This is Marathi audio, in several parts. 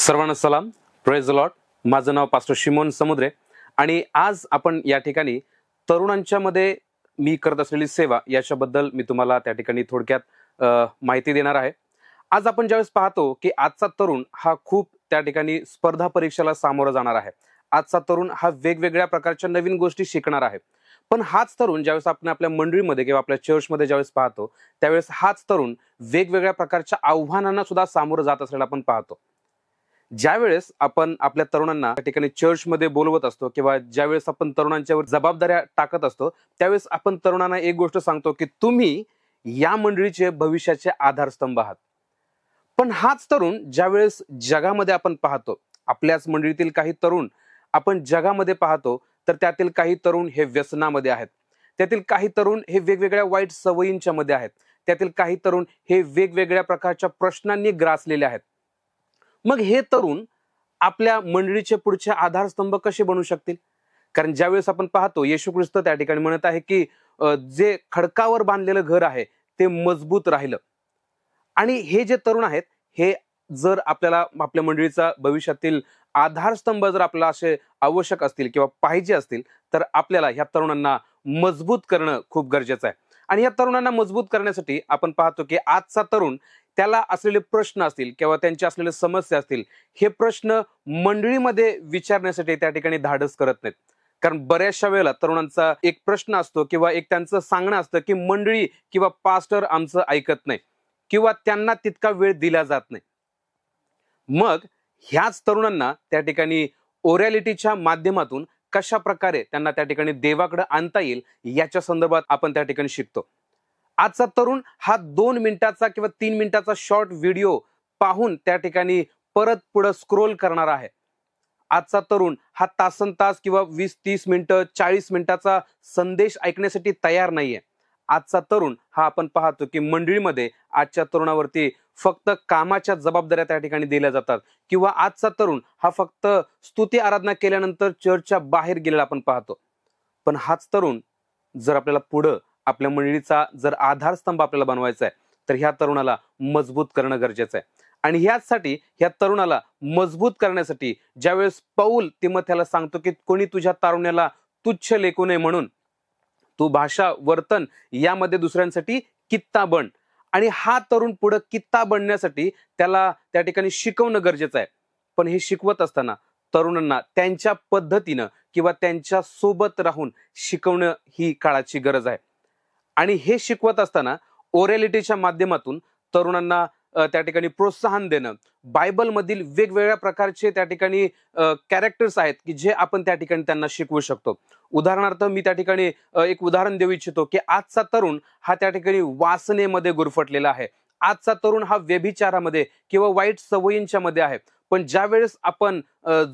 सर्वांना सलाम, प्रेज द लॉर्ड. माझं नाव पास्टर शिमोन समुद्रे आणि आज आपण या ठिकाणी तरुणांच्या मध्ये मी करत असलेली सेवा याच्याबद्दल मी तुम्हाला त्या ठिकाणी थोडक्यात माहिती देणार आहे. आज आपण ज्यावेळेस पाहतो की आजचा तरुण हा खूप त्या ठिकाणी स्पर्धा परीक्षेला सामोरं जाणार आहे. आजचा तरुण हा वेगवेगळ्या प्रकारच्या नवीन गोष्टी शिकणार आहे. पण हाच तरुण ज्यावेळेस आपण आपल्या मंडळीमध्ये किंवा आपल्या चर्चमध्ये ज्यावेळेस पाहतो त्यावेळेस हाच तरुण वेगवेगळ्या प्रकारच्या आव्हानांना सुद्धा सामोरं जात असलेला आपण पाहतो. ज्यावेळेस आपण आपल्या तरुणांना त्या ठिकाणी चर्चमध्ये बोलवत असतो किंवा ज्यावेळेस आपण तरुणांच्यावर जबाबदाऱ्या टाकत असतो त्यावेळेस आपण तरुणांना एक गोष्ट सांगतो की तुम्ही या मंडळीचे भविष्याचे आधारस्तंभ आहात. पण हाच तरुण ज्यावेळेस जगामध्ये आपण पाहतो, आपल्याच मंडळीतील काही तरुण आपण जगामध्ये पाहतो तर त्यातील काही तरुण हे व्यसनामध्ये आहेत, त्यातील काही तरुण हे वेगवेगळ्या वाईट सवयींच्या मध्ये आहेत, त्यातील काही तरुण हे वेगवेगळ्या प्रकारच्या प्रश्नांनी ग्रासलेले आहेत. मग हे तरुण आपल्या मंडळीचे पुढचे आधारस्तंभ कसे बनू शकतील? कारण ज्यावेळेस आपण पाहतो येशू ख्रिस्त त्या ठिकाणी म्हणत आहे की जे खडकावर बांधलेलं घर आहे ते मजबूत राहिलं. आणि हे जे तरुण आहेत हे जर आपल्याला आपल्या मंडळीचा भविष्यातील आधारस्तंभ जर आपल्याला असे आवश्यक असतील किंवा पाहिजे असतील तर आपल्याला ह्या तरुणांना मजबूत करणं खूप गरजेचं आहे. आणि या तरुणांना मजबूत करण्यासाठी आपण पाहतो की आजचा तरुण त्याला असलेले प्रश्न असतील किंवा त्यांच्या असलेल्या समस्या असतील हे प्रश्न मंडळीमध्ये विचारण्यासाठी त्या ठिकाणी धाडस करत नाहीत. कारण बऱ्याचशा वेळेला तरुणांचा एक प्रश्न असतो किंवा एक त्यांचं सांगणं असतं की मंडळी किंवा पास्टर आमचं ऐकत नाही किंवा त्यांना तितका वेळ दिला जात नाही. मग ह्याच तरुणांना त्या ठिकाणी ओरॅलिटीच्या माध्यमातून कशा प्रकारे त्यांना त्या ठिकाणी देवाकडे आणता येईल याच्या संदर्भात आपण त्या ठिकाणी शिकतो. आजचा तरुण हा 2 मिनिटाचा किंवा 3 मिनिटाचा शॉर्ट व्हिडिओ पाहून त्या ठिकाणी परत पुढे स्क्रोल करणार आहे. आजचा तरुण हा तासनतास किंवा 20-30 मिनिटं 40 मिनिटाचा संदेश ऐकण्यासाठी तयार नाहीये. आजचा तरुण हा आपण पाहतो की मंडळीमध्ये आजच्या तरुणावरती फक्त कामाच्या जबाबदाऱ्या त्या ठिकाणी दिल्या जातात किंवा आजचा तरुण हा फक्त स्तुती आराधना केल्यानंतर चर्चच्या बाहेर गेलेला आपण पाहतो. पण हाच तरुण जर आपल्याला पुढं आपल्या मंडळीचा जर आधारस्तंभ आपल्याला बनवायचा आहे तर ह्या तरुणाला मजबूत करणं गरजेचं आहे. आणि ह्याचसाठी ह्या तरुणाला मजबूत करण्यासाठी ज्यावेळेस पौल तिमोथेला सांगतो की कोणी तुझ्या तारुण्याला तुच्छ लेखू नये म्हणून तू भाषा वर्तन यामध्ये दुसऱ्यांसाठी कित्ता बन. आणि हा तरुण पुढे कित्ता बनण्यासाठी त्याला त्या ठिकाणी शिकवणं गरजेचं आहे. पण हे शिकवत असताना तरुणांना त्यांच्या पद्धतीनं किंवा त्यांच्या सोबत राहून शिकवणं ही काळाची गरज आहे. आणि हे शिकवत असताना ओरॅलिटीच्या माध्यमातून तरुणांना त्या ठिकाणी प्रोत्साहन देणं, बायबल मधील वेगवेगळ्या प्रकारचे त्या ठिकाणी कॅरेक्टर्स आहेत की जे आपण त्या ठिकाणी त्यांना शिकवू शकतो. उदाहरणार्थ मी त्या ठिकाणी एक उदाहरण देऊ इच्छितो की आजचा तरुण हा त्या ठिकाणी वासनेमध्ये गुरफटलेला आहे. आजचा तरुण हा व्यभिचारामध्ये किंवा वाईट सवयींच्या मध्ये आहे. पण ज्या वेळेस आपण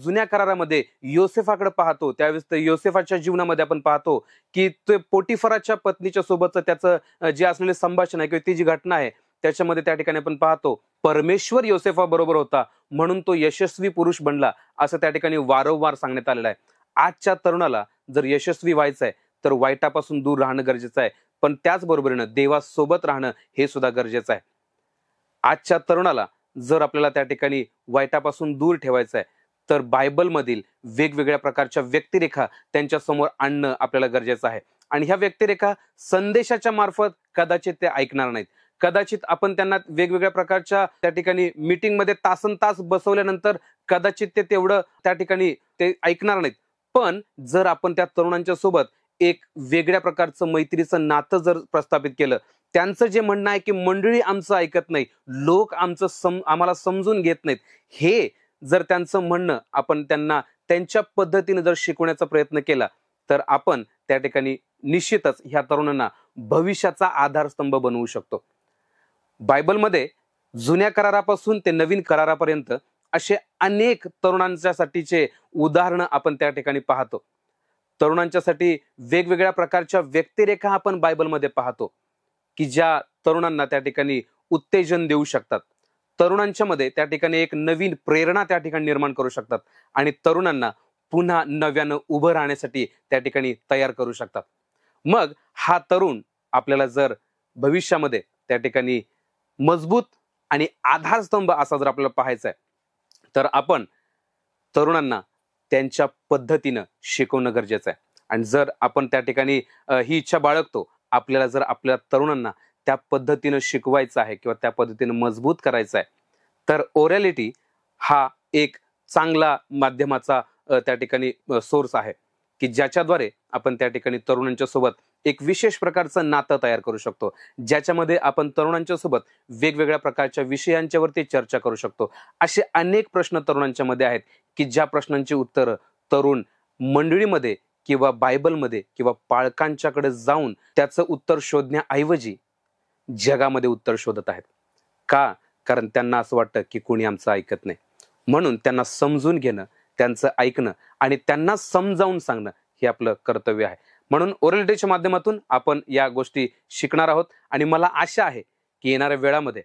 जुन्या करारामध्ये योसेफाकडे पाहतो त्यावेळेस योसेफाच्या जीवनामध्ये आपण पाहतो की ते पोटिफराच्या पत्नीच्या सोबतचं त्याचं जे असलेले संभाषण आहे किंवा ती जी घटना आहे त्याच्यामध्ये त्या ठिकाणी आपण पाहतो परमेश्वर योसेफा बरोबर होता म्हणून तो यशस्वी पुरुष बनला असं त्या ठिकाणी वारंवार सांगण्यात आलेलं आहे. आजच्या तरुणाला जर यशस्वी व्हायचं आहे तर वाईटापासून दूर राहणं गरजेचं आहे, पण त्याचबरोबरीनं देवासोबत राहणं हे सुद्धा गरजेचं आहे. आजच्या तरुणाला जर आपल्याला त्या ठिकाणी वाईटापासून दूर ठेवायचं आहे तर बायबल मधील वेगवेगळ्या प्रकारच्या व्यक्तिरेखा त्यांच्या समोर आणणं आपल्याला गरजेचं आहे. आणि ह्या व्यक्तिरेखा संदेशाच्या मार्फत कदाचित ते ऐकणार नाहीत, कदाचित आपण त्यांना वेगवेगळ्या प्रकारच्या त्या ठिकाणी मीटिंगमध्ये तासनतास बसवल्यानंतर कदाचित ते तेवढं त्या ठिकाणी ते ऐकणार नाहीत. पण जर आपण त्या तरुणांच्या सोबत एक वेगळ्या प्रकारचं मैत्रीचं नातं जर प्रस्थापित केलं, त्यांचं जे म्हणणं आहे की मंडळी आमचं ऐकत नाही, लोक आमचं आम्हाला समजून घेत नाहीत, हे जर त्यांचं म्हणणं आपण त्यांना त्यांच्या पद्धतीने जर शिकवण्याचा प्रयत्न केला तर आपण त्या ठिकाणी निश्चितच ह्या तरुणांना भविष्याचा आधारस्तंभ बनवू शकतो. बायबलमध्ये जुन्या करारापासून ते नवीन करारापर्यंत असे अनेक तरुणांच्यासाठीचे उदाहरणं आपण त्या ठिकाणी पाहतो. तरुणांच्यासाठी वेगवेगळ्या प्रकारच्या व्यक्तिरेखा आपण बायबलमध्ये पाहतो की ज्या तरुणांना त्या ठिकाणी उत्तेजन देऊ शकतात, तरुणांच्या मध्ये त्या ठिकाणी एक नवीन प्रेरणा त्या ठिकाणी निर्माण करू शकतात आणि तरुणांना पुन्हा नव्यानं उभं राहण्यासाठी त्या ठिकाणी तयार करू शकतात. मग हा तरुण आपल्याला जर भविष्यामध्ये त्या ठिकाणी मजबूत आणि आधारस्तंभ असा जर आपल्याला पाहायचा आहे तर आपण तरुणांना त्यांच्या पद्धतीनं शिकवणं गरजेचं आहे. आणि जर आपण त्या ठिकाणी ही इच्छा बाळगतो, आपल्याला जर आपल्या तरुणांना त्या पद्धतीनं शिकवायचं आहे किंवा त्या पद्धतीनं मजबूत करायचं आहे, तर ओरॅलिटी हा एक चांगला माध्यमाचा त्या ठिकाणी सोर्स आहे, की ज्याच्याद्वारे आपण त्या ठिकाणी तरुणांच्या सोबत एक विशेष प्रकारचं नातं तयार करू शकतो, ज्याच्यामध्ये आपण तरुणांच्या सोबत वेगवेगळ्या प्रकारच्या विषयांच्यावरती चर्चा करू शकतो. असे अनेक प्रश्न तरुणांच्या मध्ये आहेत, की ज्या प्रश्नांची उत्तरं तरुण मंडळीमध्ये किंवा बायबलमध्ये किंवा पालकांच्याकडे जाऊन त्याचं उत्तर शोधण्याऐवजी जगामध्ये उत्तर शोधत आहेत. का? कारण त्यांना असं वाटतं की कोणी आमचं ऐकत नाही. म्हणून त्यांना समजून घेणं, त्यांचं ऐकणं आणि त्यांना समजावून सांगणं हे आपलं कर्तव्य आहे. म्हणून ओरॅलिटीच्या माध्यमातून आपण या गोष्टी शिकणार आहोत आणि मला आशा आहे की येणाऱ्या वेळामध्ये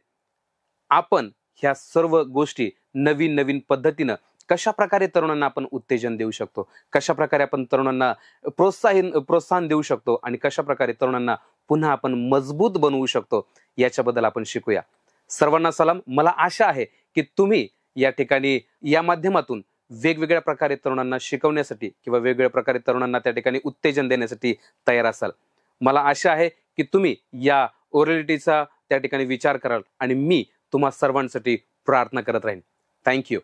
आपण ह्या सर्व गोष्टी नवीन नवीन पद्धतीनं कशा प्रकारे तरुणांना आपण उत्तेजन देऊ शकतो, कशा प्रकारे आपण तरुणांना प्रोत्साहन देऊ शकतो आणि कशा प्रकारे तरुणांना पुन्हा आपण मजबूत बनवू शकतो, याच्याबद्दल आपण शिकूया. सर्वांना सलाम. मला आशा आहे की तुम्ही या ठिकाणी या माध्यमातून वेगवेगळ्या प्रकारे तरुणांना शिकवण्यासाठी किंवा वेगवेगळ्या प्रकारे तरुणांना त्या ठिकाणी उत्तेजन देण्यासाठी तयार असाल. मला आशा आहे की तुम्ही या ओरॅलिटीचा त्या ठिकाणी विचार कराल आणि मी तुम्हा सर्वांसाठी प्रार्थना करत राहीन. थँक्यू.